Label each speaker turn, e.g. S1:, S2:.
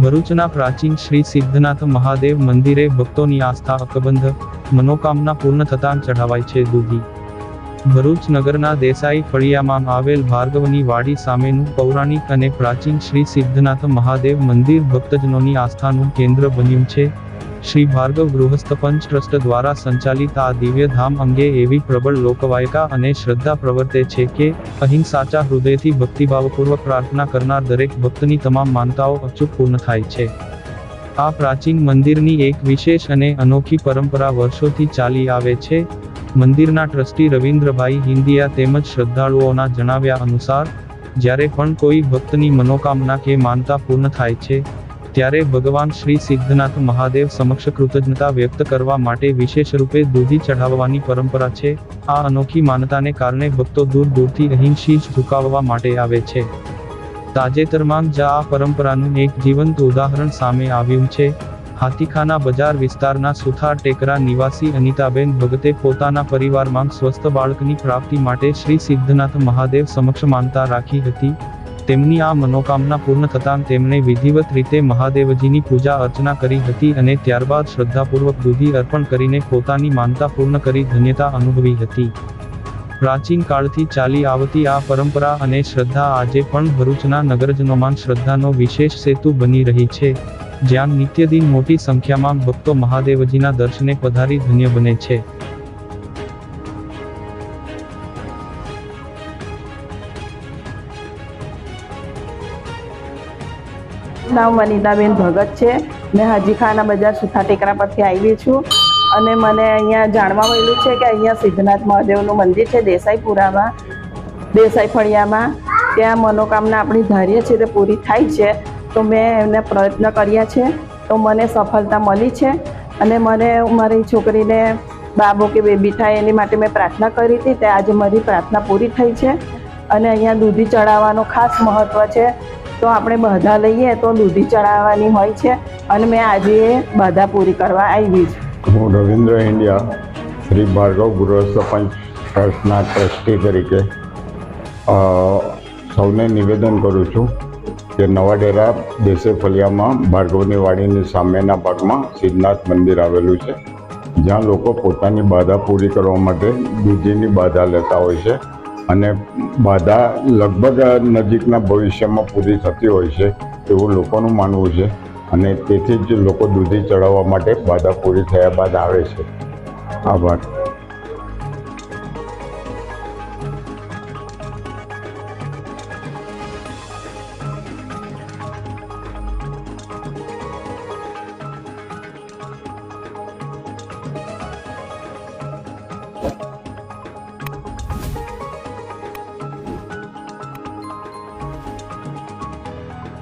S1: ભરૂચના પ્રાચીન શ્રી સિદ્ધનાથ મહાદેવ મંદિરે ભક્તોની આસ્થા અકબંધ, મનોકામના પૂર્ણ થતાં ચઢાવાય છે દૂધી। ભરૂચ નગરના દેસાઈ ફળિયામાં આવેલ ભાર્ગવની વાડી સામેનું પૌરાણિક અને પ્રાચીન શ્રી સિદ્ધનાથ મહાદેવ મંદિર ભક્તજનોની આસ્થાનું કેન્દ્ર બન્યું છે। શ્રી ભાર્ગવ ગૃહસ્થ પંચ ટ્રસ્ટ દ્વારા સંચાલિત આ દિવ્ય ધામ અંગે એવી પ્રબળ લોકવાયકા અને શ્રદ્ધા પ્રવર્તે છે કે અહીં સાચા હૃદયથી ભક્તિભાવપૂર્વક પ્રાર્થના કરનાર દરેક ભક્તની તમામ માનતાઓ અચૂક પૂર્ણ થાય છે। આ પ્રાચીન મંદિરની એક વિશેષ અને અનોખી પરંપરા વર્ષોથી ચાલી આવે છે। મંદિરના ટ્રસ્ટી રવિન્દ્રભાઈ હિંદિયા તેમજ શ્રદ્ધાળુઓના જણાવ્યા અનુસાર જ્યારે પણ કોઈ ભક્તની મનોકામના કે માનતા પૂર્ણ થાય છે ત્યારે ભગવાન શ્રી સિદ્ધનાથ મહાદેવ સમક્ષ કૃતજ્ઞતા વ્યક્ત કરવા માટે વિશેષ રૂપે દૂધી ચઢાવવાની પરંપરા છે। આ અનોખી માન્યતાને કારણે ભક્તો દૂર દૂરથી અહીં શીશ ઝુકાવવા માટે આવે છે। તાજેતરમાં જ આ પરંપરાનું એક જીવંત ઉદાહરણ સામે આવ્યું છે। હાથીખાના બજાર વિસ્તારના સુથાર ટેકરા નિવાસી અનિતાબેન ભગતે પોતાના પરિવારમાં સ્વસ્થ બાળકની પ્રાપ્તિ માટે શ્રી સિદ્ધનાથ મહાદેવ સમક્ષ માનતા રાખી હતી। તેમની આ મનોકામના પૂર્ણ થતાં તેમણે વિધિવત રીતે મહાદેવજીની પૂજા અર્ચના કરી હતી અને ત્યારબાદ શ્રદ્ધાપૂર્વક દૂધી અર્પણ કરીને પોતાની માનતા પૂર્ણ કરી ધન્યતા અનુભવી હતી। પ્રાચીન કાળથી ચાલી આવતી આ પરંપરા અને શ્રદ્ધા આજે પણ ભરૂચના નગરજનોમાં શ્રદ્ધાનો વિશેષ સેતુ બની રહી છે, જ્યાં નિત્યદિન મોટી સંખ્યામાં ભક્તો મહાદેવજીના દર્શને પધારી ધન્ય બને છે।
S2: નામ વનિતાબેન ભગત છે। મેં હાજીખાના બજાર સુથાર ટેકરા પરથી આવી છું અને મને અહીંયા જાણવા મળ્યું છે કે અહીંયા સિદ્ધનાથ મહાદેવનું મંદિર છે દેસાઈપુરામાં, દેસાઈ ફળિયામાં। ત્યાં મનોકામના આપણી ધારીએ છીએ તે પૂરી થાય છે। તો મેં એમને પ્રયત્ન કર્યા છે તો મને સફળતા મળી છે અને મને મારી છોકરીને બાબો કે બેબી થાય એની માટે મેં પ્રાર્થના કરી હતી, તે આજે મારી પ્રાર્થના પૂરી થઈ છે અને અહીંયા દૂધી ચડાવવાનું ખાસ મહત્ત્વ છે। તો આપણે બાધા લઈએ તો દૂધી ચડાવવાની હોય છે અને મેં આજે બાધા પૂરી કરવા આવી છું।
S3: હું રવિન્દ્ર ઇન્ડિયા શ્રી ભાર્ગવ ગૃહસ્થ પંચ ટ્રસ્ટના ટ્રસ્ટી તરીકે સૌને નિવેદન કરું છું કે નવાડેરા દેસાઈ ફળિયામાં ભાર્ગવની વાડીની સામેના ભાગમાં સિદ્ધનાથ મંદિર આવેલું છે, જ્યાં લોકો પોતાની બાધા પૂરી કરવા માટે દૂધીની બાધા લેતા હોય છે અને બાધા લગભગ નજીકના ભવિષ્યમાં પૂરી થતી હોય છે એવું લોકોનું માનવું છે અને તેથી જ લોકો દૂધી ચડાવવા માટે બાધા પૂરી થયા બાદ આવે છે। આભાર।